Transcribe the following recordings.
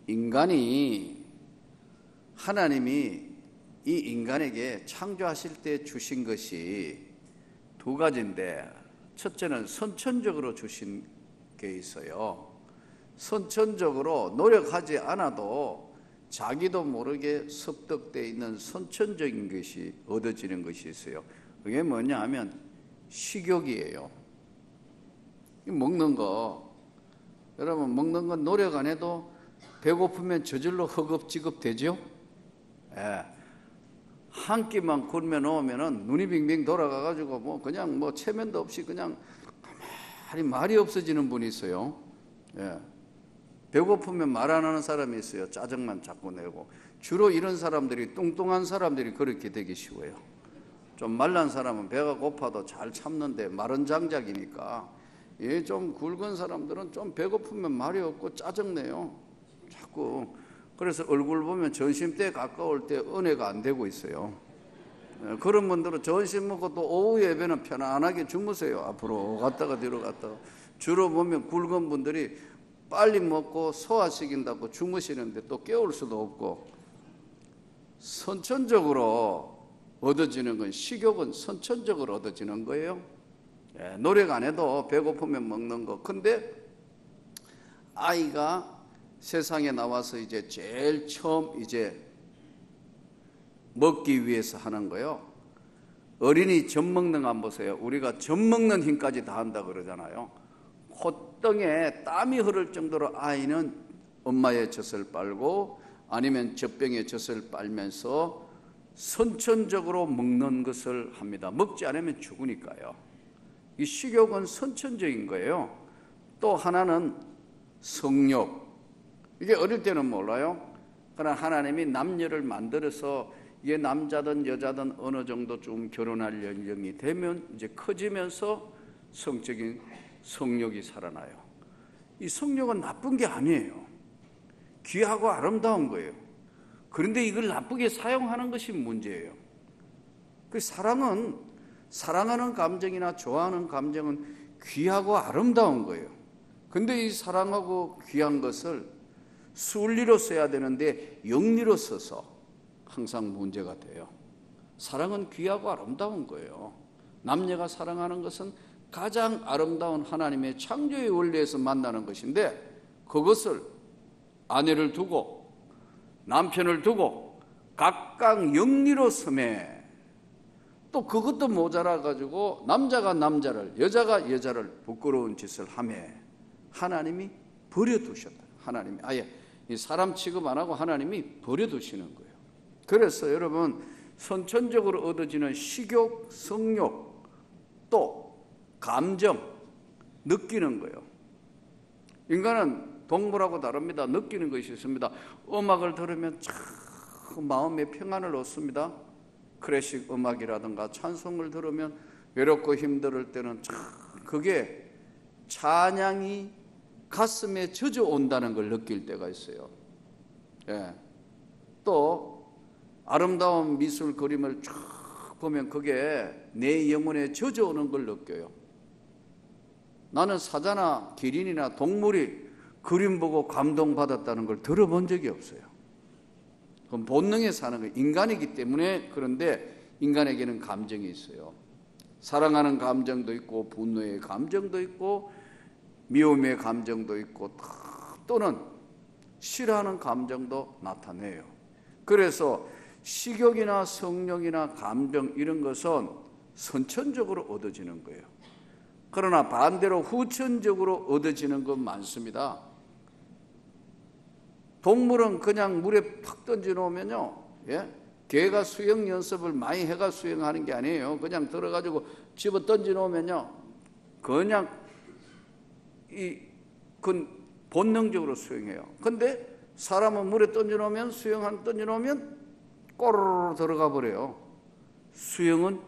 인간이 하나님이 이 인간에게 창조하실 때 주신 것이 두 가지인데, 첫째는 선천적으로 주신 게 있어요. 선천적으로 노력하지 않아도 자기도 모르게 습득되어 있는 선천적인 것이 얻어지는 것이 있어요. 그게 뭐냐 하면 식욕이에요. 먹는 거, 여러분 먹는 건 노력 안 해도 배고프면 저절로 허겁지겁 되죠? 예. 한 끼만 굶어 놓으면은 눈이 빙빙 돌아가가지고 그냥 체면도 없이 그냥 가만히 말이 없어지는 분이 있어요. 예. 배고프면 말 안 하는 사람이 있어요. 짜증만 자꾸 내고. 주로 이런 사람들이, 뚱뚱한 사람들이 그렇게 되기 쉬워요. 좀 말란 사람은 배가 고파도 잘 참는데 마른 장작이니까, 좀 굵은 사람들은 좀 배고프면 말이 없고 짜증내요. 자꾸. 그래서 얼굴 보면 점심때 가까울 때 은혜가 안 되고 있어요. 그런 분들은 점심 먹고 또 오후 예배는 편안하게 주무세요. 앞으로 갔다가 뒤로 갔다가. 주로 보면 굵은 분들이 빨리 먹고 소화시킨다고 주무시는데 또 깨울 수도 없고. 선천적으로 얻어지는 건, 식욕은 선천적으로 얻어지는 거예요. 노력 안 해도 배고프면 먹는 거. 근데 아이가 세상에 나와서 이제 제일 처음 이제 먹기 위해서 하는 거요. 어린이 젖 먹는 거 안 보세요. 우리가 젖 먹는 힘까지 다 한다 그러잖아요. 콧등에 땀이 흐를 정도로 아이는 엄마의 젖을 빨고 아니면 젖병의 젖을 빨면서 선천적으로 먹는 것을 합니다. 먹지 않으면 죽으니까요. 이 식욕은 선천적인 거예요. 또 하나는 성욕. 이게 어릴 때는 몰라요. 그러나 하나님이 남녀를 만들어서 이게 남자든 여자든 어느 정도 좀 결혼할 연령이 되면 이제 커지면서 성적인 성욕이 살아나요. 이 성욕은 나쁜 게 아니에요. 귀하고 아름다운 거예요. 그런데 이걸 나쁘게 사용하는 것이 문제예요. 그 사랑은, 사랑하는 감정이나 좋아하는 감정은 귀하고 아름다운 거예요. 근데 이 사랑하고 귀한 것을 순리로 써야 되는데 영리로 써서 항상 문제가 돼요. 사랑은 귀하고 아름다운 거예요. 남녀가 사랑하는 것은 가장 아름다운 하나님의 창조의 원리에서 만나는 것인데, 그것을 아내를 두고 남편을 두고 각각 영리로 섬에, 또 그것도 모자라 가지고 남자가 남자를, 여자가 여자를 부끄러운 짓을 하매 하나님이 버려두셨다. 하나님이 아예 이 사람 취급 안 하고 하나님이 버려두시는 거예요. 그래서 여러분, 선천적으로 얻어지는 식욕, 성욕, 또 감정, 느끼는 거예요. 인간은 동물하고 다릅니다. 느끼는 것이 있습니다. 음악을 들으면 참 마음의 평안을 얻습니다. 클래식 음악이라든가 찬송을 들으면 외롭고 힘들 때는 참 그게 찬양이 가슴에 젖어온다는 걸 느낄 때가 있어요. 예. 또 아름다운 미술 그림을 쭉 보면 그게 내 영혼에 젖어오는 걸 느껴요. 나는 사자나 기린이나 동물이 그림 보고 감동받았다는 걸 들어본 적이 없어요. 그건 본능에 사는 거예요. 인간이기 때문에. 그런데 인간에게는 감정이 있어요. 사랑하는 감정도 있고 분노의 감정도 있고 미움의 감정도 있고 또는 싫어하는 감정도 나타내요. 그래서 식욕이나 성욕이나 감정 이런 것은 선천적으로 얻어지는 거예요. 그러나 반대로 후천적으로 얻어지는 건 많습니다. 동물은 그냥 물에 팍 던져놓으면요, 개가 수영 연습을 많이 해가 수영하는 게 아니에요. 그냥 들어가지고 집어 던져놓으면요, 그냥 그건 본능적으로 수영해요. 근데 사람은 물에 던져놓으면, 던져놓으면 꼬르르 들어가 버려요. 수영은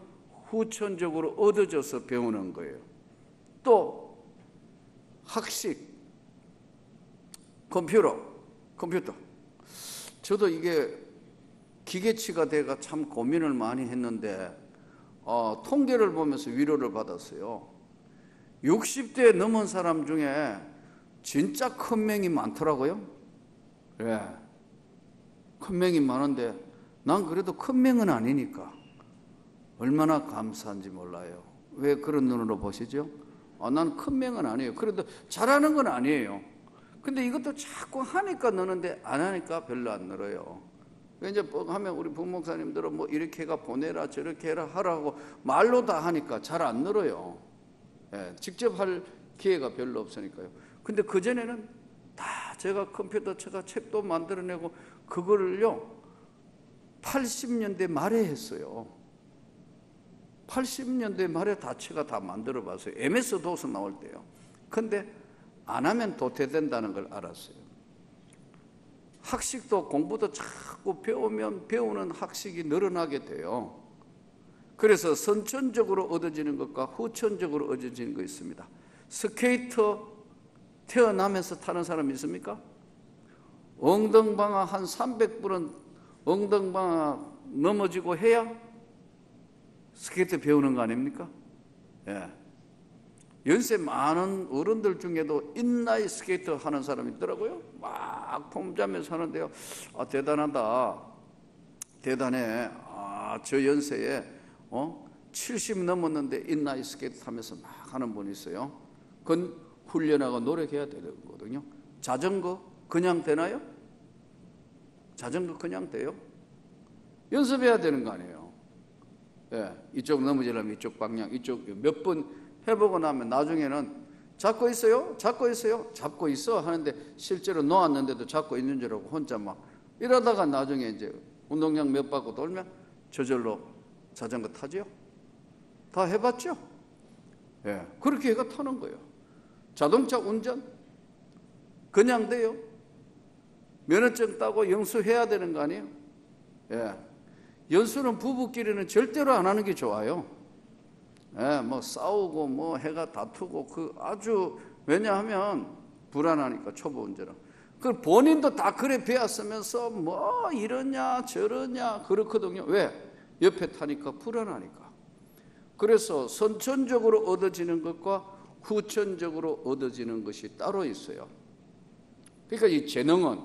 후천적으로 얻어져서 배우는 거예요. 또 학식, 컴퓨터. 저도 이게 기계치가 돼가 참 고민을 많이 했는데 통계를 보면서 위로를 받았어요. 60대 넘은 사람 중에 진짜 큰 명이 많더라고요. 예. 큰 명이 많은데 난 그래도 큰 명은 아니니까 얼마나 감사한지 몰라요. 왜 그런 눈으로 보시죠? 난 큰 명은 아니에요. 그래도 잘하는 건 아니에요. 근데 이것도 자꾸 하니까 느는데 안 하니까 별로 안 늘어요. 이제 하면 우리 부목사님들은 뭐 이렇게 해가 보내라 저렇게 해라 하라고 말로 다 하니까 잘 안 늘어요. 예, 직접 할 기회가 별로 없으니까요. 근데 그전에는 다 제가 컴퓨터 제가 책도 만들어내고 그거를요 80년대 말에 했어요. 80년대 말에 다 제가 다 만들어 봤어요. MS 도스 나올 때요. 근데 안 하면 도태된다는 걸 알았어요. 학식도 공부도 자꾸 배우면 배우는 학식이 늘어나게 돼요. 그래서 선천적으로 얻어지는 것과 후천적으로 얻어지는 거 있습니다. 스케이터 태어나면서 타는 사람 있습니까? 엉덩방아 한 300분은 엉덩방아 넘어지고 해야 스케이트 배우는 거 아닙니까? 예. 연세 많은 어른들 중에도 인라인 스케이트 하는 사람이 있더라고요. 막 폼자면서 하는데요. 대단하다. 대단해. 저 연세에 70 넘었는데 인라인 스케이트 타면서 막 하는 분이 있어요. 그건 훈련하고 노력해야 되거든요. 자전거 그냥 되나요? 자전거 그냥 돼요? 연습해야 되는 거 아니에요. 예, 이쪽 넘어지려면 이쪽 방향, 이쪽 몇 번 해보고 나면 나중에는 잡고 있어요? 잡고 있어요? 잡고 있어 하는데 실제로 놓았는데도 잡고 있는 줄 알고 혼자 막 이러다가 나중에 이제 운동장 몇 바퀴 돌면 저절로 자전거 타죠? 다 해봤죠? 예, 그렇게 해가 타는 거예요. 자동차 운전 그냥 돼요? 면허증 따고 연수해야 되는 거 아니에요? 예, 연수는 부부끼리는 절대로 안 하는 게 좋아요. 예, 뭐 싸우고 뭐 해가 다투고 그 아주 왜냐하면 불안하니까 초보 운전은. 그 본인도 다 그래 배웠으면서 뭐 이러냐 저러냐 그렇거든요. 왜? 옆에 타니까 불안하니까. 그래서 선천적으로 얻어지는 것과 후천적으로 얻어지는 것이 따로 있어요. 그러니까 이 재능은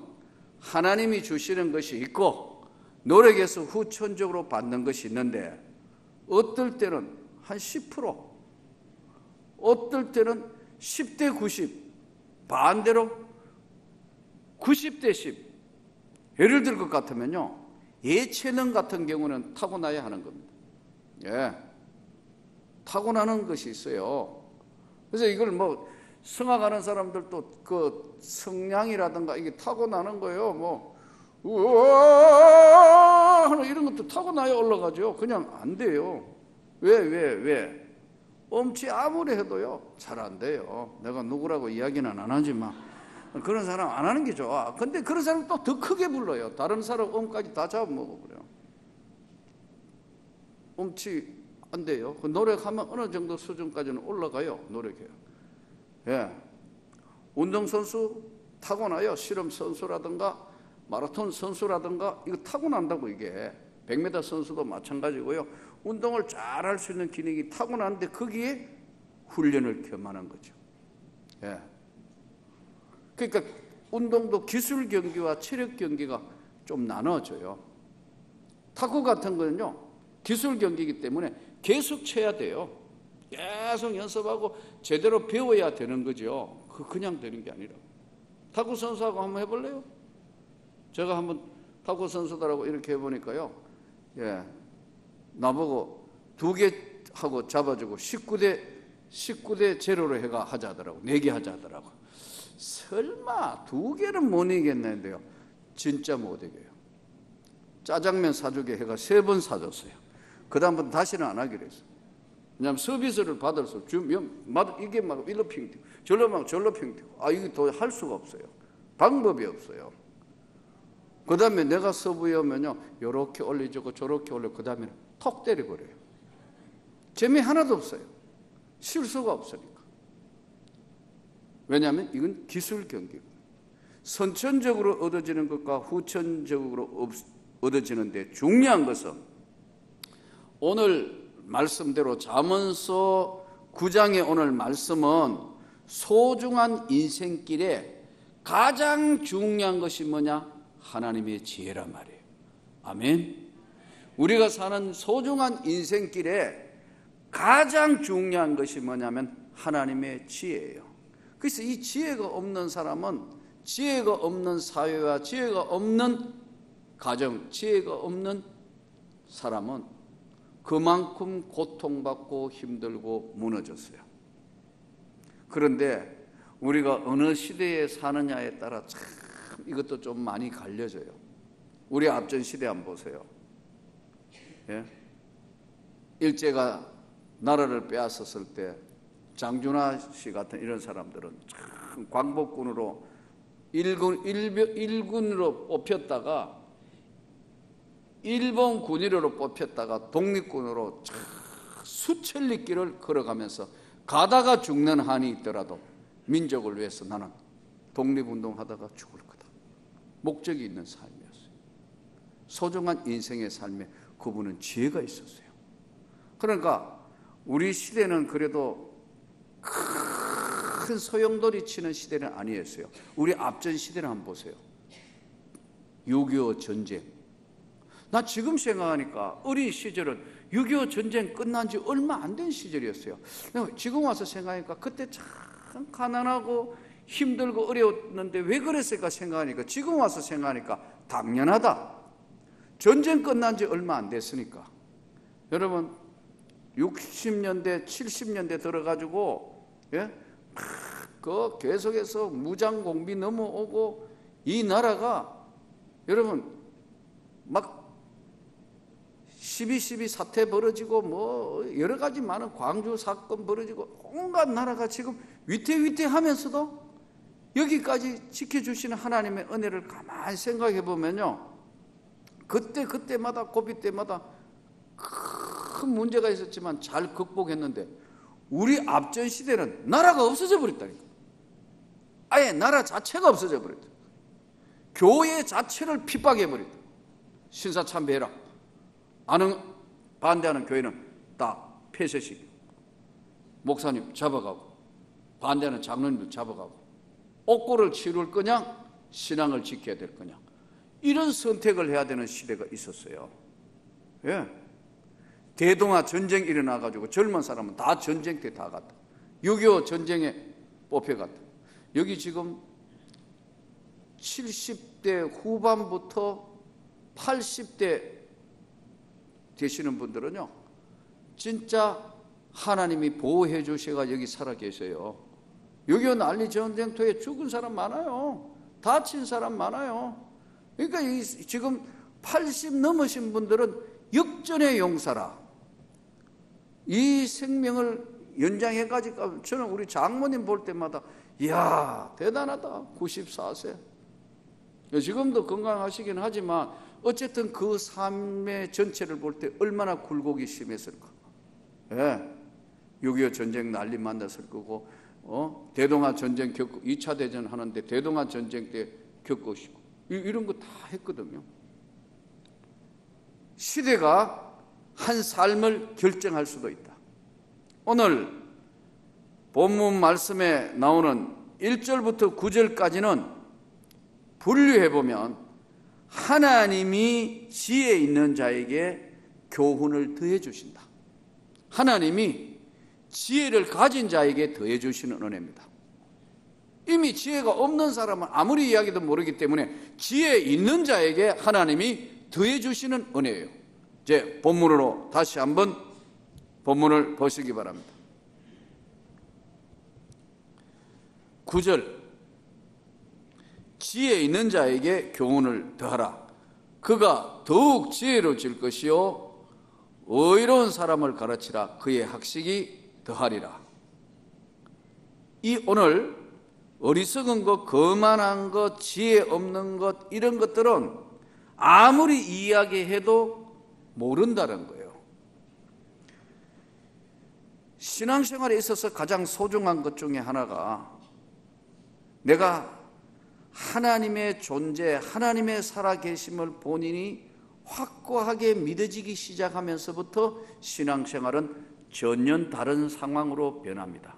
하나님이 주시는 것이 있고 노력해서 후천적으로 받는 것이 있는데 어떨 때는 한 10%, 어떨 때는 10대 90, 반대로 90대 10. 예를 들 것 같으면요, 예체능 같은 경우는 타고나야 하는 겁니다. 예, 타고나는 것이 있어요. 그래서 이걸 뭐 성악하는 사람들도 그 성량이라든가 이게 타고나는 거예요. 뭐 우와 하는 이런 것도 타고나야 올라가죠. 그냥 안 돼요. 왜? 엄치 아무리 해도요 잘 안 돼요. 내가 누구라고 이야기는 안 하지만 그런 사람 안 하는 게 좋아. 근데 그런 사람 또 더 크게 불러요. 다른 사람 음까지 다 잡아먹어버려요. 엄치 안 돼요. 그 노력하면 어느 정도 수준까지는 올라가요. 노력해요. 예, 운동선수 타고나요. 실험 선수라든가 마라톤 선수라든가 이거 타고난다고. 이게 100m 선수도 마찬가지고요. 운동을 잘 할 수 있는 기능이 타고나는데 거기에 훈련을 겸하는 거죠. 예. 그러니까 운동도 기술 경기와 체력 경기가 좀 나눠져요. 탁구 같은 거는요 기술 경기이기 때문에 계속 쳐야 돼요. 계속 연습하고 제대로 배워야 되는 거죠. 그냥 되는 게 아니라. 탁구 선수하고 한번 해볼래요? 제가 한번 탁구 선수들하고 이렇게 해보니까요, 예, 나보고 2개 하고 잡아주고 19대 0로 해가 하자 하더라고. 4개 하자 하더라고. 설마 2개는 못 이겼는데요. 진짜 못 이겨요. 짜장면 사주게 해가 3번 사줬어요. 그 다음부터 다시는 안 하기로 했어요. 왜냐하면 서비스를 받아서 주면 이게 막 일로 핑 튀고 절로 막 절로 핑 튀고 이게 더 할 수가 없어요. 방법이 없어요. 그 다음에 내가 서브하면요 요렇게 올려주고 저렇게 올리고 그 다음에 톡 때려버려요. 재미 하나도 없어요. 실수가 없으니까. 왜냐하면 이건 기술 경기고 선천적으로 얻어지는 것과 후천적으로 얻어지는데 중요한 것은 오늘 말씀대로 잠언서 9장의 오늘 말씀은 소중한 인생길에 가장 중요한 것이 뭐냐? 하나님의 지혜란 말이에요. 아멘. 우리가 사는 소중한 인생길에 가장 중요한 것이 뭐냐면 하나님의 지혜예요. 그래서 이 지혜가 없는 사람은, 지혜가 없는 사회와 지혜가 없는 가정, 지혜가 없는 사람은 그만큼 고통받고 힘들고 무너졌어요. 그런데 우리가 어느 시대에 사느냐에 따라 참 이것도 좀 많이 갈려져요. 우리 앞전 시대 한번 보세요. 예? 일제가 나라를 빼앗았을 때 장준하 씨 같은 이런 사람들은 참 광복군으로 일군으로 뽑혔다가 일본 군인으로 뽑혔다가 독립군으로 수천 리 길을 걸어가면서 가다가 죽는 한이 있더라도 민족을 위해서 나는 독립운동하다가 죽을 거다. 목적이 있는 삶이었어요. 소중한 인생의 삶에 그분은 지혜가 있었어요. 그러니까 우리 시대는 그래도 큰 소용돌이 치는 시대는 아니었어요. 우리 앞전 시대를 한번 보세요. 6.25 전쟁. 나 지금 생각하니까 어린 시절은 6.25 전쟁 끝난 지 얼마 안 된 시절이었어요. 지금 와서 생각하니까 그때 참 가난하고 힘들고 어려웠는데 왜 그랬을까 생각하니까, 지금 와서 생각하니까 당연하다. 전쟁 끝난 지 얼마 안 됐으니까. 여러분 60년대 70년대 들어가지고 그 계속해서 무장공비 넘어오고 이 나라가 여러분 막 12.12 사태 벌어지고 뭐 여러 가지 많은 광주 사건 벌어지고 온갖 나라가 지금 위태위태하면서도 여기까지 지켜주시는 하나님의 은혜를 가만히 생각해 보면요, 그때마다 고비 때마다 큰 문제가 있었지만 잘 극복했는데 우리 앞전 시대는 나라가 없어져 버렸다니까. 아예 나라 자체가 없어져 버렸다. 교회 자체를 핍박해 버렸다. 신사참배해라. 반대하는 교회는 다 폐쇄시키고, 목사님 잡아가고, 반대하는 장로님들 잡아가고, 옥고를 치룰 거냐 신앙을 지켜야 될 거냐, 이런 선택을 해야 되는 시대가 있었어요. 예. 대동아 전쟁 일어나가지고 젊은 사람은 다 전쟁 때 다 갔다. 6.25 전쟁에 뽑혀갔다. 여기 지금 70대 후반부터 80대 되시는 분들은요, 진짜 하나님이 보호해 주셔가 여기 살아 계세요. 6.25 난리 전쟁터에 죽은 사람 많아요. 다친 사람 많아요. 그러니까 지금 80 넘으신 분들은 역전의 용사라. 이 생명을 연장해가지고, 저는 우리 장모님 볼 때마다 이야 대단하다. 94세. 지금도 건강하시긴 하지만 어쨌든 그 삶의 전체를 볼 때 얼마나 굴곡이 심했을까. 예. 6.25 전쟁 난리 만났을 거고, 대동아 전쟁 겪고, 2차 대전 하는데 대동아 전쟁 때 겪으시고, 이런 거 다 했거든요. 시대가 한 삶을 결정할 수도 있다. 오늘 본문 말씀에 나오는 1절부터 9절까지는 분류해보면 하나님이 지혜 있는 자에게 교훈을 더해 주신다. 하나님이 지혜를 가진 자에게 더해 주시는 은혜입니다. 이미 지혜가 없는 사람은 아무리 이야기도 모르기 때문에 지혜 있는 자에게 하나님이 더해 주시는 은혜예요. 이제 본문으로 다시 한번 본문을 보시기 바랍니다. 9절, 지혜 있는 자에게 교훈을 더하라. 그가 더욱 지혜로워질 것이요 의로운 사람을 가르치라. 그의 학식이 더하리라. 이 오늘 어리석은 것, 거만한 것, 지혜 없는 것, 이런 것들은 아무리 이야기해도 모른다는 거예요. 신앙생활에 있어서 가장 소중한 것 중에 하나가 내가 하나님의 존재, 하나님의 살아계심을 본인이 확고하게 믿어지기 시작하면서부터 신앙생활은 전혀 다른 상황으로 변합니다.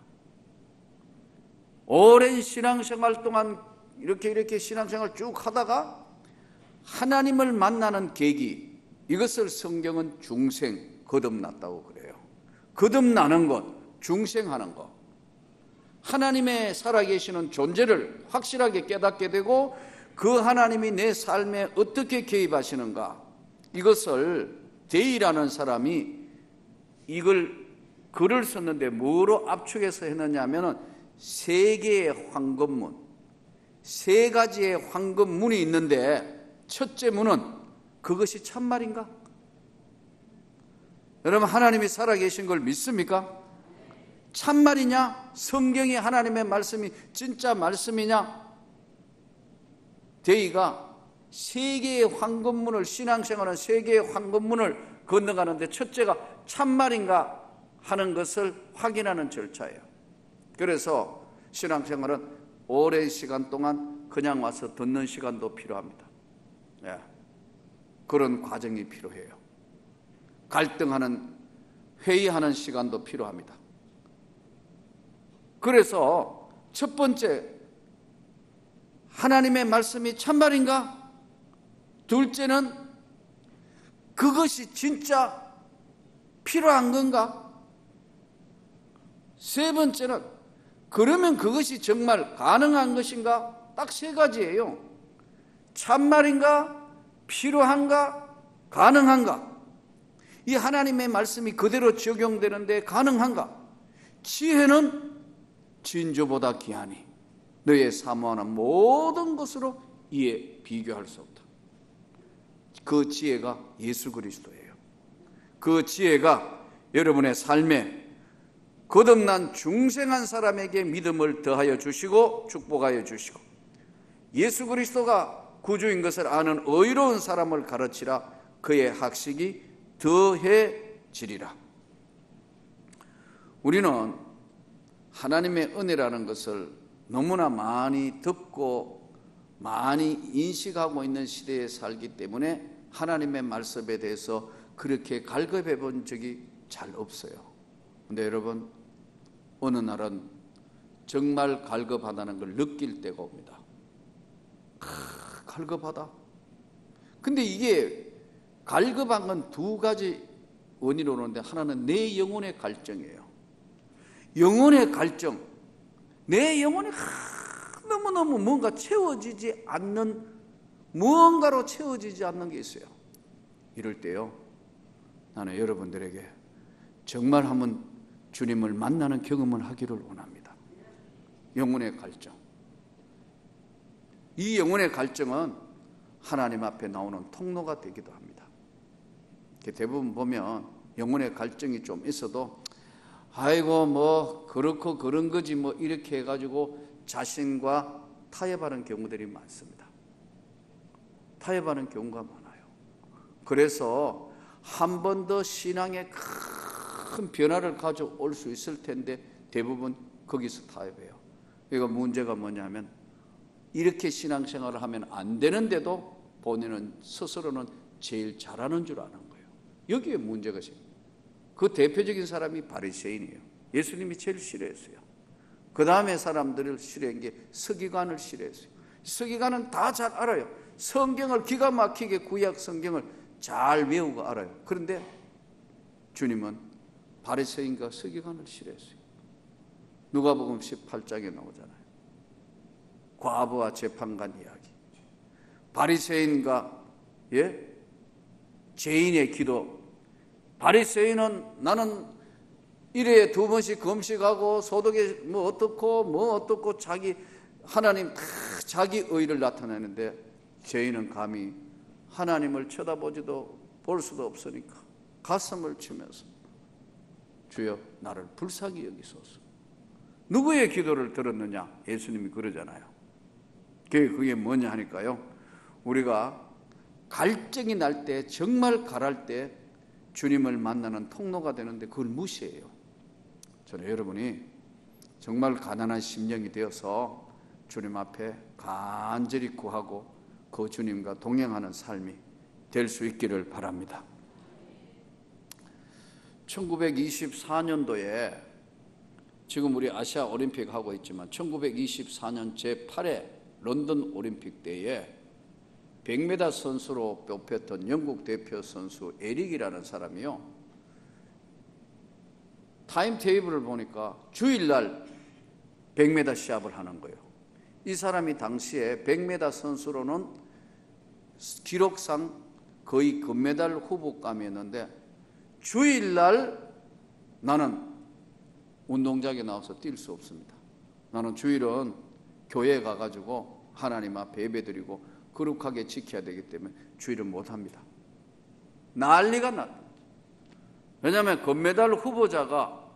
오랜 신앙생활 동안 이렇게 신앙생활 쭉 하다가 하나님을 만나는 계기, 이것을 성경은 중생, 거듭났다고 그래요. 거듭나는 것, 중생하는 것, 하나님의 살아계시는 존재를 확실하게 깨닫게 되고 그 하나님이 내 삶에 어떻게 개입하시는가, 이것을 데이라는 사람이 이걸 글을 썼는데 뭐로 압축해서 했느냐 하면은 세 개의 황금문, 세 가지의 황금문이 있는데 첫째 문은 그것이 참말인가? 여러분, 하나님이 살아계신 걸 믿습니까? 참말이냐? 성경이 하나님의 말씀이 진짜 말씀이냐? 데이가 세 개의 황금문을, 신앙생활은 세 개의 황금문을 건너가는데 첫째가 참말인가 하는 것을 확인하는 절차예요. 그래서 신앙생활은 오랜 시간 동안 그냥 와서 듣는 시간도 필요합니다. 그런 과정이 필요해요. 갈등하는, 회의하는 시간도 필요합니다. 그래서 첫 번째, 하나님의 말씀이 참말인가? 둘째는 그것이 진짜 필요한 건가? 세 번째는 그러면 그것이 정말 가능한 것인가? 딱 세 가지예요. 참말인가? 필요한가? 가능한가? 이 하나님의 말씀이 그대로 적용되는데 가능한가? 지혜는 진주보다 귀하니 너의 사모하는 모든 것으로 이에 비교할 수 없다. 그 지혜가 예수 그리스도예요. 그 지혜가 여러분의 삶에 거듭난 중생한 사람에게 믿음을 더하여 주시고 축복하여 주시고 예수 그리스도가 구주인 것을 아는 의로운 사람을 가르치라. 그의 학식이 더해지리라. 우리는 하나님의 은혜라는 것을 너무나 많이 듣고 많이 인식하고 있는 시대에 살기 때문에 하나님의 말씀에 대해서 그렇게 갈급해 본 적이 잘 없어요. 근데 여러분, 어느 날은 정말 갈급하다는 걸 느낄 때가 옵니다. 갈급하다. 근데 이게 갈급한 건 두 가지 원인으로 오는데, 하나는 내 영혼의 갈증이에요. 영혼의 갈증. 내 영혼이 너무너무 뭔가 채워지지 않는, 무언가로 채워지지 않는 게 있어요. 이럴 때요, 나는 여러분들에게 정말 한번 주님을 만나는 경험을 하기를 원합니다. 영혼의 갈증. 이 영혼의 갈증은 하나님 앞에 나오는 통로가 되기도 합니다. 대부분 보면 영혼의 갈증이 좀 있어도 아이고 뭐 그렇고 그런 거지 뭐 이렇게 해가지고 자신과 타협하는 경우들이 많습니다. 타협하는 경우가 많아요. 그래서 한 번 더 신앙에 큰 변화를 가져올 수 있을 텐데 대부분 거기서 타협해요. 이거 문제가 뭐냐면, 이렇게 신앙생활을 하면 안 되는데도 본인은 스스로는 제일 잘하는 줄 아는 거예요. 여기에 문제가 생깁니다. 그 대표적인 사람이 바리새인이에요. 예수님이 제일 싫어했어요. 그 다음에 사람들을 싫어한 게 서기관을 싫어했어요. 서기관은 다 잘 알아요. 성경을 기가 막히게 구약 성경을 잘 외우고 알아요. 그런데 주님은 바리새인과 서기관을 싫어했어요. 누가복음 18장에 나오잖아요. 과부와 재판관 이야기. 바리새인과 죄인의 기도. 바리새인은 나는 일에 2번씩 금식하고 소득에 뭐 어떻고 자기 하나님 다 자기 의를 나타내는데, 죄인은 감히 하나님을 쳐다보지도 볼 수도 없으니까 가슴을 치면서 주여 나를 불쌍히 여기소서. 누구의 기도를 들었느냐? 예수님이 그러잖아요. 그게 뭐냐 하니까요, 우리가 갈증이 날 때, 정말 갈할 때 주님을 만나는 통로가 되는데 그걸 무시해요. 저는 여러분이 정말 가난한 심령이 되어서 주님 앞에 간절히 구하고 그 주님과 동행하는 삶이 될 수 있기를 바랍니다. 1924년도에 지금 우리 아시아 올림픽 하고 있지만 1924년 제8회 런던 올림픽 때에 100m 선수로 뽑혔던 영국 대표 선수 에릭이라는 사람이요, 타임 테이블을 보니까 주일날 100m 시합을 하는 거예요. 이 사람이 당시에 100m 선수로는 기록상 거의 금메달 후보감이었는데, 주일날 나는 운동장에 나와서 뛸 수 없습니다. 나는 주일은 교회에 가가지고 하나님 앞에 예배드리고 거룩하게 지켜야 되기 때문에 주일은 못합니다. 난리가 났다. 왜냐하면 금메달 후보자가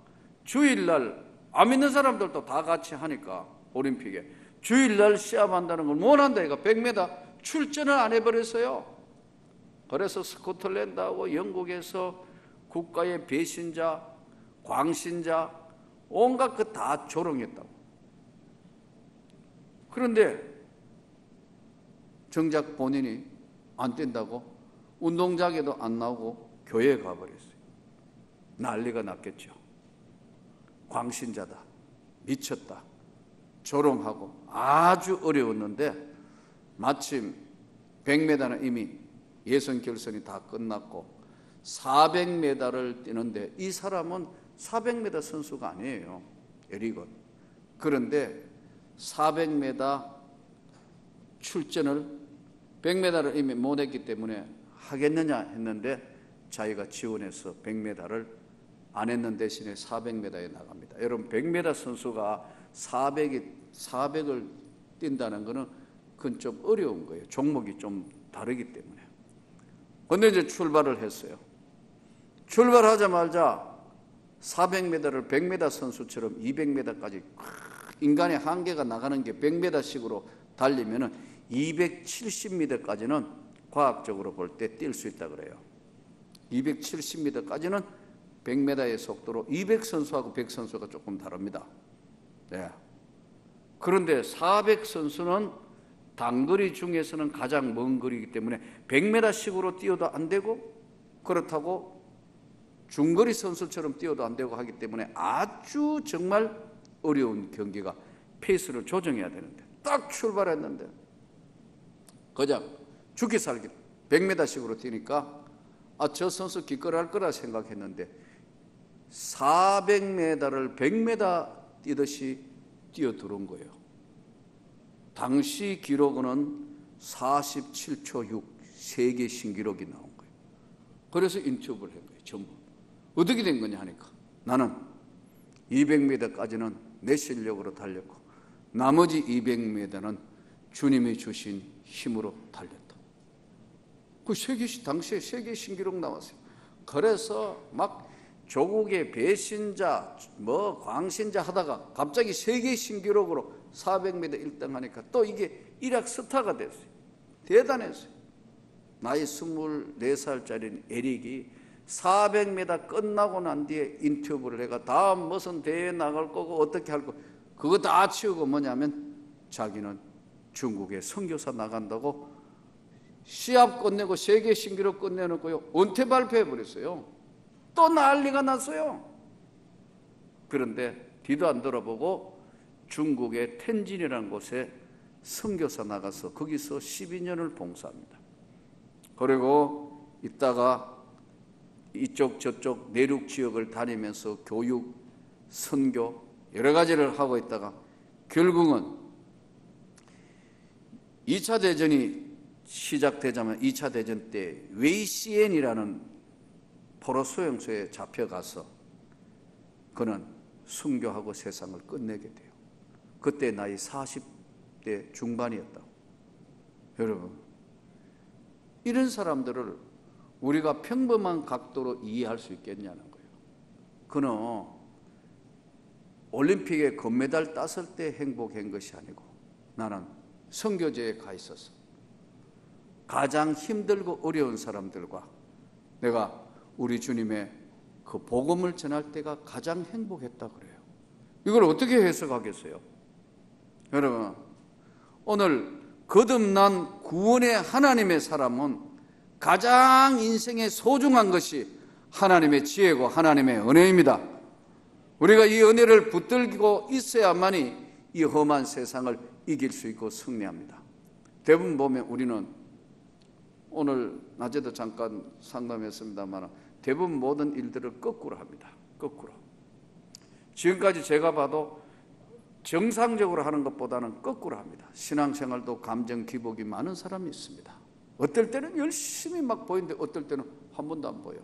주일날 안 믿는 사람들도 다 같이 하니까 올림픽에 주일날 시합한다는 걸 못한다. 그러니까 100m 출전을 안 해버렸어요. 그래서 스코틀랜드하고 영국에서 국가의 배신자, 광신자, 온갖 그 다 조롱했다고. 그런데 정작 본인이 안 뛴다고 운동장에도 안 나오고 교회에 가버렸어요. 난리가 났겠죠. 광신자다, 미쳤다, 조롱하고 아주 어려웠는데, 마침 100m는 이미 예선 결선이 다 끝났고 400m를 뛰는데, 이 사람은 400m 선수가 아니에요, 에릭은. 그런데 400m 출전을 100m를 이미 못했기 때문에 하겠느냐 했는데, 자기가 지원해서 100m를 안 했는 대신에 400m에 나갑니다. 여러분, 100m 선수가 400을 뛴다는 것은 그건 좀 어려운 거예요. 종목이 좀 다르기 때문에. 그런데 이제 출발을 했어요. 출발하자마자 400m를 100m 선수처럼 200m까지 인간의 한계가 나가는 게 100m씩으로 달리면 270m까지는 과학적으로 볼 때 뛸 수 있다 그래요. 270m까지는 100m의 속도로 200 선수하고 100 선수가 조금 다릅니다. 네. 그런데 400 선수는 단거리 중에서는 가장 먼 거리이기 때문에 100m씩으로 뛰어도 안 되고, 그렇다고 중거리 선수처럼 뛰어도 안 되고 하기 때문에 아주 정말 어려운 경기가, 페이스를 조정해야 되는데, 딱 출발했는데 그냥 죽기 살기 100m씩으로 뛰니까 저 선수 기껏할 거라 생각했는데 400m를 100m 뛰듯이 뛰어들어온 거예요. 당시 기록은 47초 6, 세계 신기록이 나온 거예요. 그래서 인터뷰를 한 거예요. 전부 어떻게 된 거냐 하니까, 나는 200m까지는 내 실력으로 달렸고 나머지 200m는 주님이 주신 힘으로 달렸다. 그 당시에 세계 신기록 나왔어요. 그래서 막 조국의 배신자, 광신자 하다가 갑자기 세계 신기록으로 400m 1등 하니까 또 이게 일약 스타가 됐어요. 대단했어요. 나이 24살짜리 에릭이 400m 끝나고 난 뒤에 인터뷰를 해가 다음 무슨 대회에 나갈 거고 어떻게 할 거, 그거 다 치우고 뭐냐면 자기는 중국에 선교사 나간다고 시합 끝내고 세계 신기록 끝내놓고요, 은퇴 발표해버렸어요. 또 난리가 났어요. 그런데 뒤도 안 돌아보고 중국의 텐진이라는 곳에 선교사 나가서 거기서 12년을 봉사합니다. 그리고 있다가 이쪽 저쪽 내륙 지역을 다니면서 교육, 선교 여러 가지를 하고 있다가 결국은 2차 대전이 시작되자면 2차 대전 때 웨이시엔이라는 포로 수용소에 잡혀가서 그는 순교하고 세상을 끝내게 돼요. 그때 나이 40대 중반이었다고. 여러분, 이런 사람들을 우리가 평범한 각도로 이해할 수 있겠냐는 거예요. 그는 올림픽에 금메달 땄을 때 행복한 것이 아니고, 나는 선교제에 가 있어서 가장 힘들고 어려운 사람들과 내가 우리 주님의 그 복음을 전할 때가 가장 행복했다 그래요. 이걸 어떻게 해석하겠어요? 여러분, 오늘 거듭난 구원의 하나님의 사람은 가장 인생에 소중한 것이 하나님의 지혜고 하나님의 은혜입니다. 우리가 이 은혜를 붙들고 있어야만이 이 험한 세상을 이길 수 있고 승리합니다. 대부분 보면 우리는 오늘 낮에도 잠깐 상담했습니다만 대부분 모든 일들을 거꾸로 합니다. 거꾸로. 지금까지 제가 봐도 정상적으로 하는 것보다는 거꾸로 합니다. 신앙생활도 감정 기복이 많은 사람이 있습니다. 어떨 때는 열심히 막 보이는데 어떨 때는 한 번도 안 보여.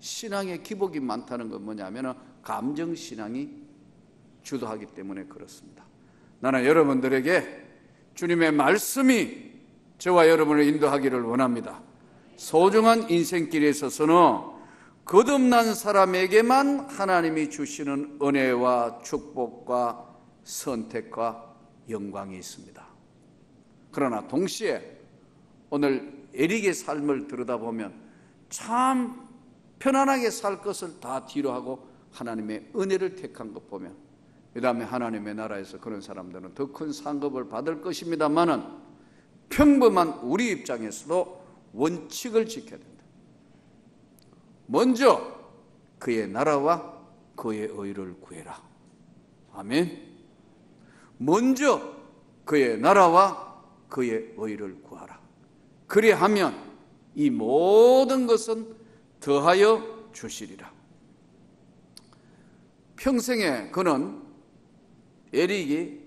신앙의 기복이 많다는 건 뭐냐면 감정신앙이 주도하기 때문에 그렇습니다. 나는 여러분들에게 주님의 말씀이 저와 여러분을 인도하기를 원합니다. 소중한 인생길에 있어서는 거듭난 사람에게만 하나님이 주시는 은혜와 축복과 선택과 영광이 있습니다. 그러나 동시에 오늘 에릭의 삶을 들여다보면 참 편안하게 살 것을 다 뒤로 하고 하나님의 은혜를 택한 것 보면 그 다음에 하나님의 나라에서 그런 사람들은 더 큰 상급을 받을 것입니다만은 평범한 우리 입장에서도 원칙을 지켜야 된다. 먼저 그의 나라와 그의 의를 구해라. 아멘. 먼저 그의 나라와 그의 의를 구하라. 그리하면 이 모든 것은 더하여 주시리라. 평생에 그는 에릭이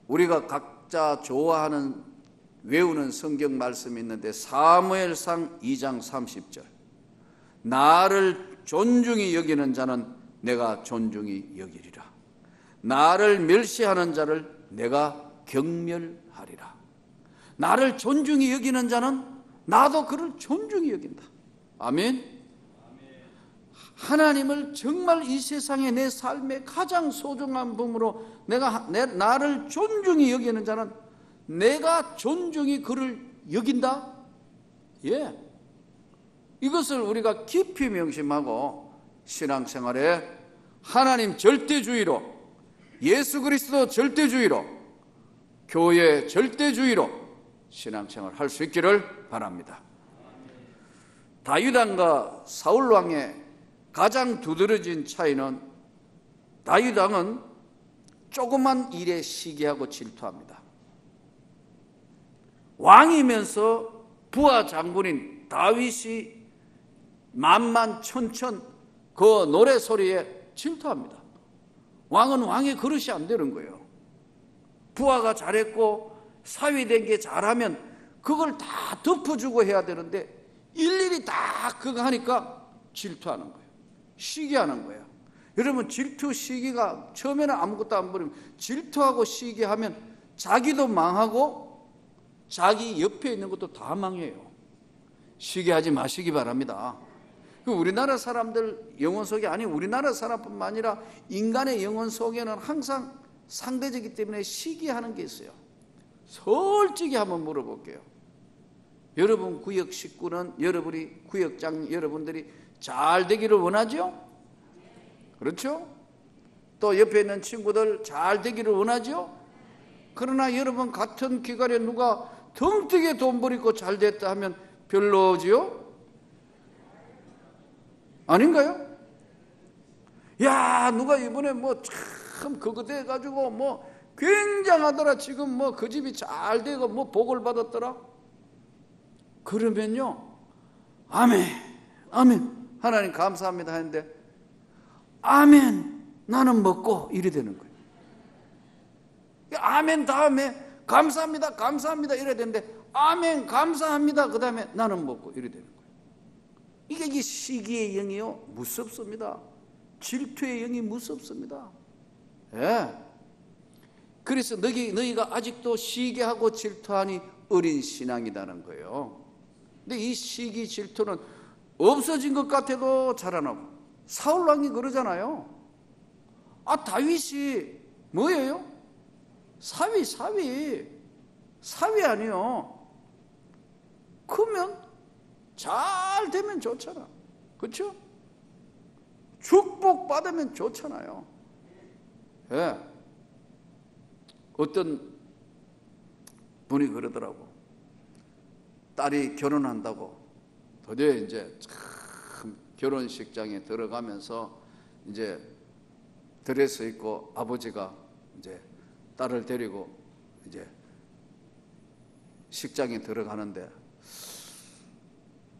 우리가 각자 좋아하는 외우는 성경 말씀이 있는데 사무엘상 2장 30절 나를 존중히 여기는 자는 내가 존중히 여기리라. 나를 멸시하는 자를 내가 경멸하리라. 나를 존중히 여기는 자는 나도 그를 존중히 여긴다. 아멘. 하나님을 정말 이 세상에 내 삶의 가장 소중한 분으로 나를 존중히 여기는 자는 내가 존중히 그를 여긴다. 예. 이것을 우리가 깊이 명심하고 신앙생활에 하나님 절대주의로, 예수 그리스도 절대주의로, 교회 절대주의로 신앙생활을 할 수 있기를 바랍니다. 다윗 왕과 사울 왕의 가장 두드러진 차이는 다윗 왕은 조그만 일에 시기하고 질투합니다. 왕이면서 부하 장군인 다윗이 만만천천 그 노래소리에 질투합니다. 왕은 왕의 그릇이 안 되는 거예요. 부하가 잘했고 사위된 게 잘하면 그걸 다 덮어주고 해야 되는데 일일이 다 그거 하니까 질투하는 거예요. 시기하는 거예요. 여러분 질투 시기가 처음에는 아무것도 안 보이면 질투하고 시기하면 자기도 망하고 자기 옆에 있는 것도 다 망해요. 시기하지 마시기 바랍니다. 우리나라 사람들 영혼 속에 아니 우리나라 사람뿐만 아니라 인간의 영혼 속에는 항상 상대적이기 때문에 시기하는 게 있어요. 솔직히 한번 물어볼게요. 여러분 구역 식구는 여러분이 구역장 여러분들이 잘 되기를 원하죠? 그렇죠? 또 옆에 있는 친구들 잘 되기를 원하죠? 그러나 여러분 같은 기간에 누가 덩뜨게 돈 버리고 잘 됐다 하면 별로지요? 아닌가요? 야 누가 이번에 뭐 참 그거 돼가지고 뭐 굉장하더라 지금 뭐 그 집이 잘 되고 뭐 복을 받았더라. 그러면요 아멘 아멘 하나님 감사합니다 하는데 아멘 나는 먹고 이래 되는 거예요. 아멘 다음에 감사합니다 감사합니다 이래 되는데 아멘 감사합니다 그 다음에 나는 먹고 이래 되는 거예요. 이게 시기의 영이요 무섭습니다. 질투의 영이 무섭습니다. 예. 그래서 너희가 아직도 시기하고 질투하니 어린 신앙이라는 거예요. 근데 이 시기 질투는 없어진 것 같아도 자라나고 사울 왕이 그러잖아요. 아 다윗이 뭐예요? 사위 아니요. 크면 잘 되면 좋잖아. 그렇죠? 축복 받으면 좋잖아요. 예. 어떤 분이 그러더라고. 딸이 결혼한다고 드디어 이제 참 결혼식장에 들어가면서 이제 드레스 입고 아버지가 이제 딸을 데리고 이제 식장에 들어가는데,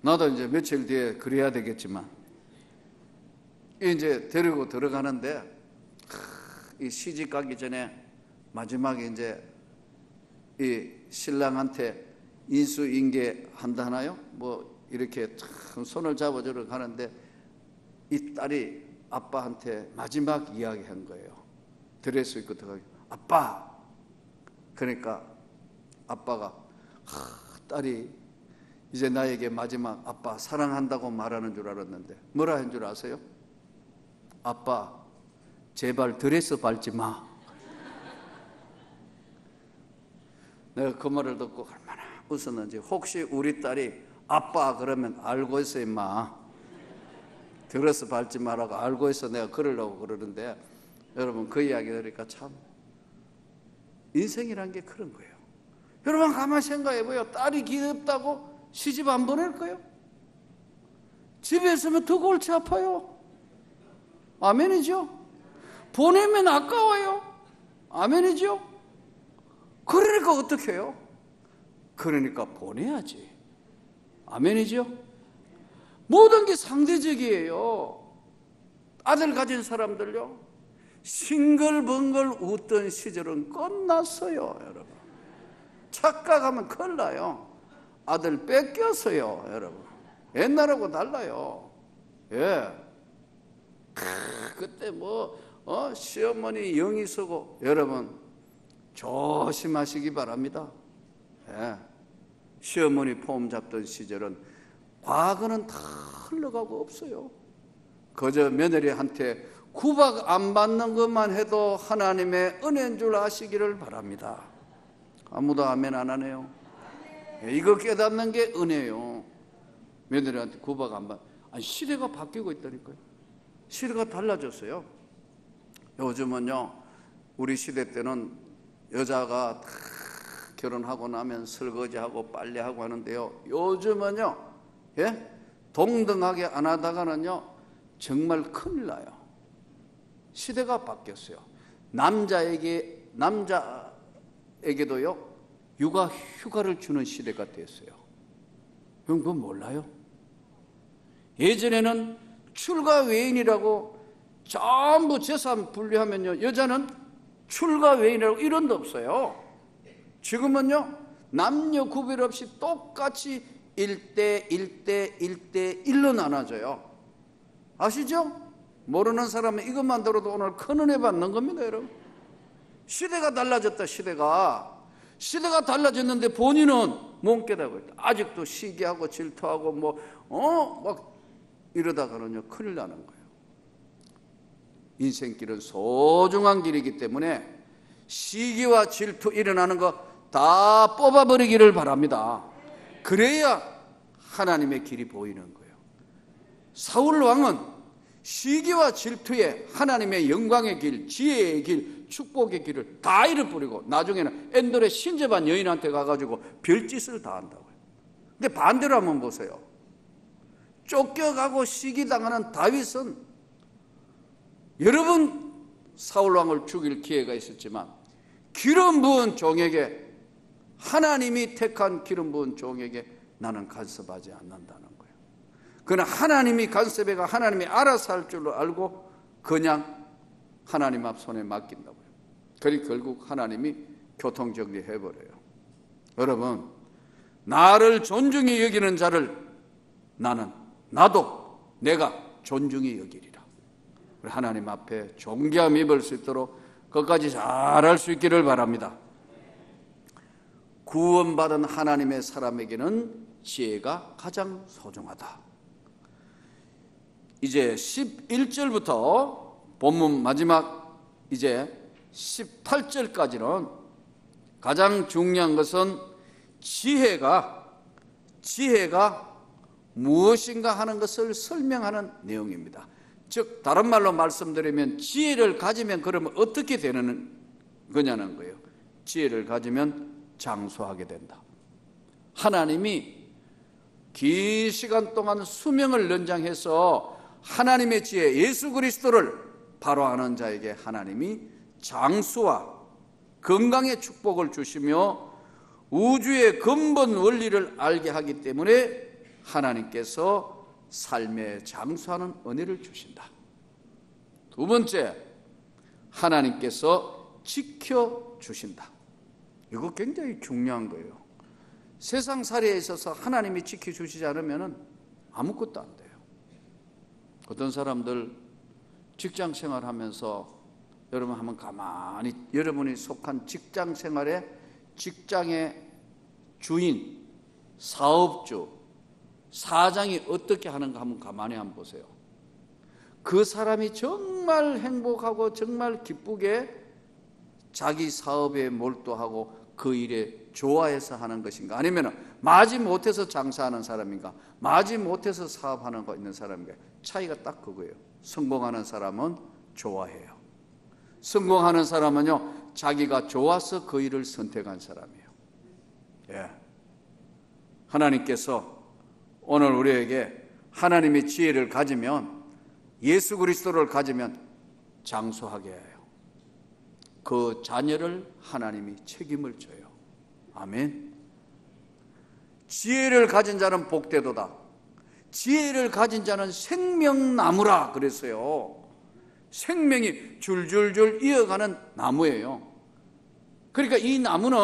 나도 이제 며칠 뒤에 그래야 되겠지만, 이제 데리고 들어가는데, 이 시집 가기 전에 마지막에 이제 이 신랑한테 인수인계 한다나요? 뭐 이렇게 참 손을 잡아주러 가는데, 이 딸이 아빠한테 마지막 이야기한 거예요. 드레스 입고 들어가기, 아빠. 그러니까 아빠가 딸이 이제 나에게 마지막 아빠 사랑한다고 말하는 줄 알았는데 뭐라 한 줄 아세요? 아빠, 제발 드레스 밟지 마. 내가 그 말을 듣고 얼마나 웃었는지. 혹시 우리 딸이 아빠 그러면 알고 있어 임마, 드레스 밟지 마라고 알고 있어 내가 그러려고 그러는데, 여러분 그 이야기 들으니까 참 인생이란 게 그런 거예요. 여러분 가만히 생각해봐요. 딸이 귀엽다고 시집 안 보낼 거예요? 집에 있으면 더 골치 아파요. 아멘이죠? 보내면 아까워요. 아멘이죠? 그러니까 어떻게 해요? 그러니까 보내야지. 아멘이죠? 모든 게 상대적이에요. 아들 가진 사람들요, 싱글벙글 웃던 시절은 끝났어요. 여러분 착각하면 큰일 나요. 아들 뺏겼어요. 여러분 옛날하고 달라요. 예. 그때 시어머니 영이 서고, 여러분 조심하시기 바랍니다. 예. 시어머니 폼 잡던 시절은 과거는 다 흘러가고 없어요. 그저 며느리한테 구박 안 받는 것만 해도 하나님의 은혜인 줄 아시기를 바랍니다. 아무도 아멘 안 하네요. 이거 깨닫는 게 은혜예요. 며느리한테 구박 안 받. 아니, 시대가 바뀌고 있다니까요. 시대가 달라졌어요. 요즘은요, 우리 시대 때는 여자가 다 결혼하고 나면 설거지하고 빨래하고 하는데요, 요즘은요, 예? 동등하게 안 하다가는요 정말 큰일 나요. 시대가 바뀌었어요. 남자에게도요 육아 휴가를 주는 시대가 됐어요. 여러분 그건 몰라요? 예전에는 출가 외인이라고 전부 재산 분리하면요, 여자는 출가 외인이라고 이런 데 없어요. 지금은요 남녀 구별 없이 똑같이 1대1로 나눠져요. 아시죠? 모르는 사람은 이것만 들어도 오늘 큰 은혜 받는 겁니다. 여러분 시대가 달라졌다. 시대가 달라졌는데 본인은 못 깨닫고 있다. 아직도 시기하고 질투하고 막 이러다가는요 큰일 나는 거예요. 인생길은 소중한 길이기 때문에 시기와 질투 일어나는 거 다 뽑아버리기를 바랍니다. 그래야 하나님의 길이 보이는 거예요. 사울 왕은 시기와 질투에 하나님의 영광의 길, 지혜의 길, 축복의 길을 다 잃어버리고 나중에는 엔돌의 신접한 여인한테 가가지고 별짓을 다 한다고요. 근데 반대로 한번 보세요. 쫓겨가고 시기당하는 다윗은 여러 번 사울 왕을 죽일 기회가 있었지만 기름 부은 종에게, 하나님이 택한 기름 부은 종에게 나는 간섭하지 않는다는 거예요. 그는 하나님이 간섭해가 하나님이 알아서 할 줄로 알고 그냥 하나님 앞 손에 맡긴다고요. 그리고 결국 하나님이 교통정리해버려요. 여러분 나를 존중히 여기는 자를 나도 내가 존중히 여기리라. 하나님 앞에 존귀함 입을 수 있도록 끝까지 잘할 수 있기를 바랍니다. 구원받은 하나님의 사람에게는 지혜가 가장 소중하다. 이제 11절부터 본문 마지막 이제 18절까지는 가장 중요한 것은 지혜가 무엇인가 하는 것을 설명하는 내용입니다. 즉 다른 말로 말씀드리면 지혜를 가지면 그러면 어떻게 되는 거냐는 거예요. 지혜를 가지면 장수하게 된다. 하나님이 긴 시간 동안 수명을 연장해서 하나님의 지혜 예수 그리스도를 바로 아는 자에게 하나님이 장수와 건강의 축복을 주시며 우주의 근본 원리를 알게 하기 때문에 하나님께서 삶에 장수하는 은혜를 주신다. 두 번째, 하나님께서 지켜주신다. 이거 굉장히 중요한 거예요. 세상살이에 있어서 하나님이 지켜주시지 않으면 아무것도 안 돼요. 어떤 사람들 직장 생활하면서 여러분 한번 가만히 여러분이 속한 직장 생활에 직장의 주인, 사업주, 사장이 어떻게 하는가 한번 가만히 한번 보세요. 그 사람이 정말 행복하고 정말 기쁘게 자기 사업에 몰두하고 그 일에 좋아해서 하는 것인가, 아니면 마지 못해서 장사하는 사람인가, 마지 못해서 사업하는 거 있는 사람인가. 차이가 딱 그거예요. 성공하는 사람은 좋아해요. 성공하는 사람은요, 자기가 좋아서 그 일을 선택한 사람이에요. 예. 하나님께서 오늘 우리에게 하나님의 지혜를 가지면, 예수 그리스도를 가지면 장수하게 해요. 그 자녀를 하나님이 책임을 져요. 아멘. 지혜를 가진 자는 복되도다. 지혜를 가진 자는 생명나무라 그랬어요. 생명이 줄줄줄 이어가는 나무예요. 그러니까 이 나무는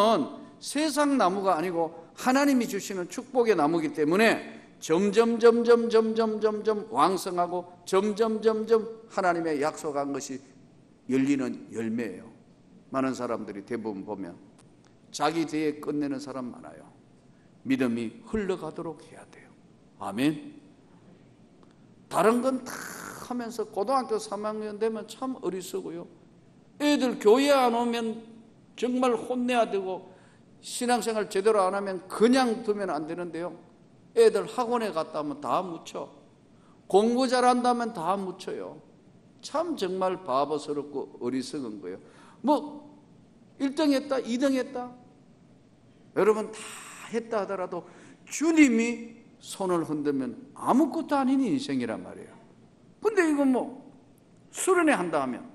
세상 나무가 아니고 하나님이 주시는 축복의 나무이기 때문에 점점 왕성하고 점점 하나님의 약속한 것이 열리는 열매예요. 많은 사람들이 대부분 보면 자기 대에 끝내는 사람 많아요. 믿음이 흘러가도록 해야 돼요. 아멘. 다른 건 다 하면서 고등학교 3학년 되면 참 어리석어요. 애들 교회 안 오면 정말 혼내야 되고, 신앙생활 제대로 안 하면 그냥 두면 안 되는데요, 애들 학원에 갔다 오면 다 묻혀. 공부 잘한다면 다 묻혀요. 참 정말 바보스럽고 어리석은 거예요. 뭐 1등 했다 2등 했다, 여러분 다 했다 하더라도 주님이 손을 흔들면 아무것도 아닌 인생이란 말이에요. 근데 이건 뭐 수련회 한다 하면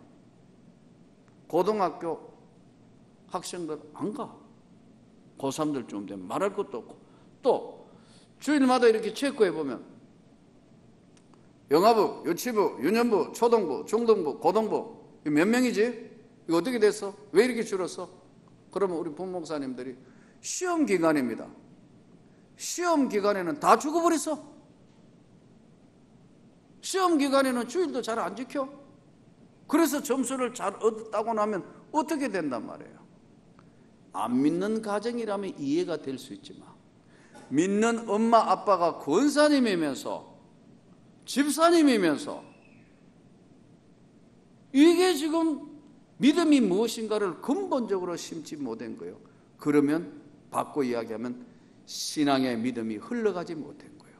고등학교 학생들 안 가. 고3들 좀 되면 말할 것도 없고, 또 주일마다 이렇게 체크해 보면 영아부, 유치부, 유년부, 초등부, 중등부, 고등부, 몇 명이지? 이거 어떻게 됐어? 왜 이렇게 줄었어? 그러면 우리 부목사님들이 시험 기간입니다. 시험 기간에는 다 죽어버렸어. 시험 기간에는 주일도 잘 안 지켜. 그래서 점수를 잘 얻었다고 나면 어떻게 된단 말이에요. 안 믿는 가정이라면 이해가 될 수 있지만, 믿는 엄마 아빠가 권사님이면서 집사님이면서 이게 지금 믿음이 무엇인가를 근본적으로 심지 못한 거예요. 그러면 바꿔 이야기하면 신앙의 믿음이 흘러가지 못한 거예요.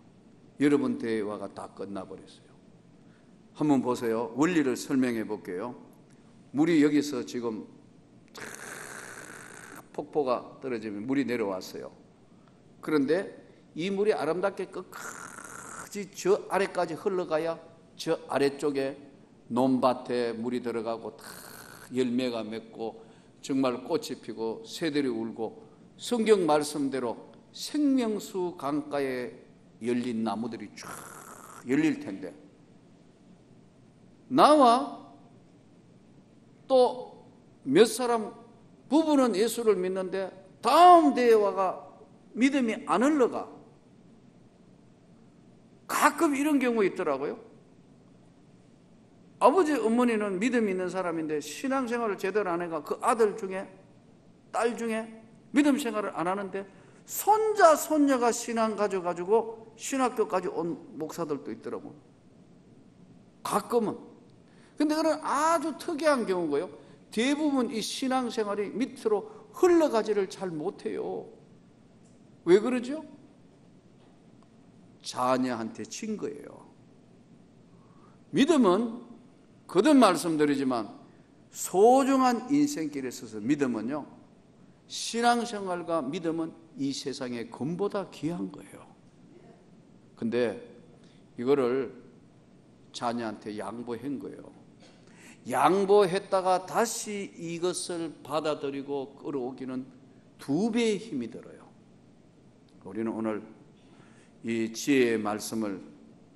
여러분 대화가 다 끝나버렸어요. 한번 보세요. 원리를 설명해 볼게요. 물이 여기서 지금 폭포가 떨어지면 물이 내려왔어요. 그런데 이 물이 아름답게 끝까지 저 아래까지 흘러가야 저 아래쪽에 논밭에 물이 들어가고 다 열매가 맺고 정말 꽃이 피고 새들이 울고 성경 말씀대로 생명수 강가에 열린 나무들이 쫙 열릴 텐데, 나와 또 몇 사람 부부는 예수를 믿는데 다음 대화가 믿음이 안 흘러가. 가끔 이런 경우 있더라고요. 아버지 어머니는 믿음이 있는 사람인데 신앙생활을 제대로 안 해가 그 아들 중에 딸 중에 믿음 생활을 안 하는데 손자 손녀가 신앙 가져가지고 신학교까지 온 목사들도 있더라고요. 가끔은. 근데 그건 아주 특이한 경우고요. 대부분 이 신앙생활이 밑으로 흘러가지를 잘 못해요. 왜 그러죠? 자녀한테 진 거예요. 믿음은 거듭 말씀드리지만 소중한 인생길에 있어서 믿음은요, 신앙생활과 믿음은 이 세상의 금보다 귀한 거예요. 근데 이거를 자녀한테 양보한 거예요. 양보했다가 다시 이것을 받아들이고 끌어오기는 2배의 힘이 들어요. 우리는 오늘 이 지혜의 말씀을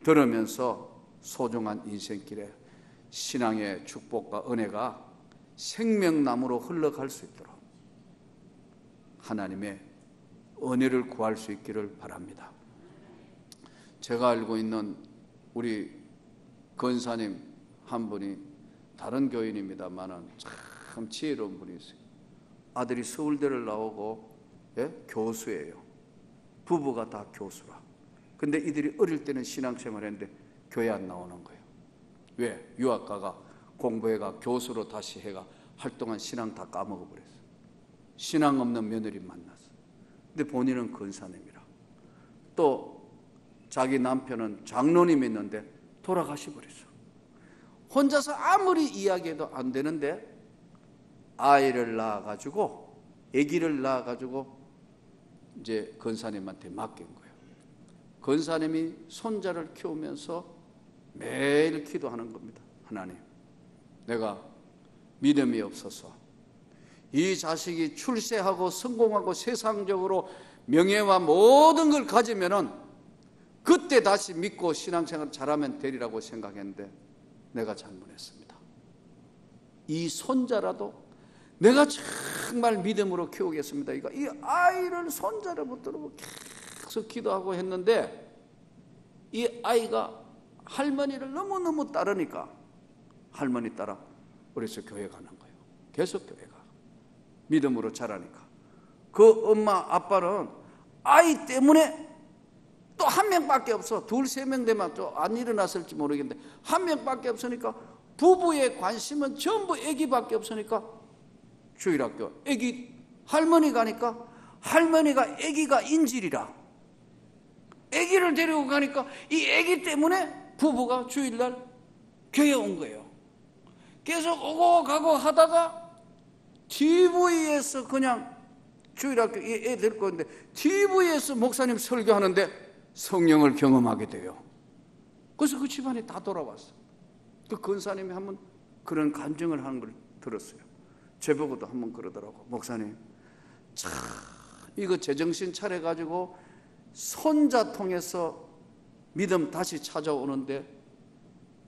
들으면서 소중한 인생길에 신앙의 축복과 은혜가 생명나무로 흘러갈 수 있도록 하나님의 은혜를 구할 수 있기를 바랍니다. 제가 알고 있는 우리 권사님 한 분이 다른 교인입니다만은 참 지혜로운 분이 있어요. 아들이 서울대를 나오고 교수예요. 부부가 다 교수라. 근데 이들이 어릴 때는 신앙생활 했는데 교회 안 나오는 거예요. 왜? 유학가가 공부해가 교수로 다시 해가 활동한 신앙 다 까먹어버렸어요. 신앙 없는 며느리 만났어. 근데 본인은 권사님이라. 또 자기 남편은 장로님 있는데 돌아가셔버렸어. 혼자서 아무리 이야기해도 안 되는데 아이를 낳아가지고 아기를 낳아가지고 이제 권사님한테 맡긴 거예요. 권사님이 손자를 키우면서 매일 기도하는 겁니다. 하나님, 내가 믿음이 없어서 이 자식이 출세하고 성공하고 세상적으로 명예와 모든 걸 가지면은 그때 다시 믿고 신앙생활 잘하면 되리라고 생각했는데 내가 잘못했습니다. 이 손자라도 내가 정말 믿음으로 키우겠습니다. 이 아이를 손자를 붙들고 계속 기도하고 했는데 이 아이가 할머니를 너무너무 따르니까 할머니 따라 그래서 교회 가는 거예요. 계속 교회 가. 믿음으로 자라니까. 그 엄마 아빠는 아이 때문에 또 한 명밖에 없어. 2, 3명 되면 또 안 일어났을지 모르겠는데 한 명밖에 없으니까 부부의 관심은 전부 아기밖에 없으니까 주일학교 아기 할머니 가니까 할머니가 아기가 인질이라 아기를 데리고 가니까 이 아기 때문에 부부가 주일날 교회 온 거예요. 계속 오고 가고 하다가 TV에서 그냥 주일학교 애 데리고 오는데 TV에서 목사님 설교하는데 성령을 경험하게 돼요. 그래서 그 집안이 다 돌아왔어요. 그 권사님이 한번 그런 간증을 하는 걸 들었어요. 저보고도 한번 그러더라고. 목사님, 참 이거 제정신 차려가지고 손자 통해서 믿음 다시 찾아오는데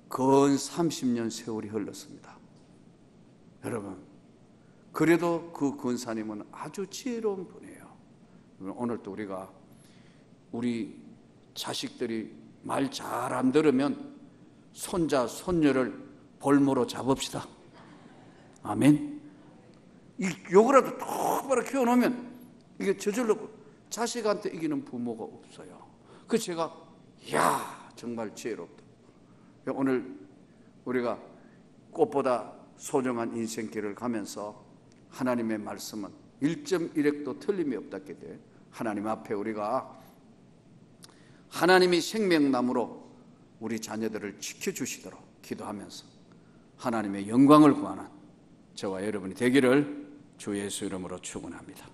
근 30년 세월이 흘렀습니다. 여러분, 그래도 그 권사님은 아주 지혜로운 분이에요. 오늘도 우리가 우리 자식들이 말 잘 안 들으면 손자, 손녀를 볼모로 잡읍시다. 아멘. 이 요거라도 똑바로 키워놓으면 이게 저절로 자식한테 이기는 부모가 없어요. 그래서 제가 이야 정말 지혜롭다. 오늘 우리가 꽃보다 소중한 인생길을 가면서 하나님의 말씀은 1.1획도 틀림이 없다게 돼. 하나님 앞에 우리가 하나님이 생명나무로 우리 자녀들을 지켜주시도록 기도하면서 하나님의 영광을 구하는 저와 여러분이 되기를 주 예수 이름으로 축원합니다.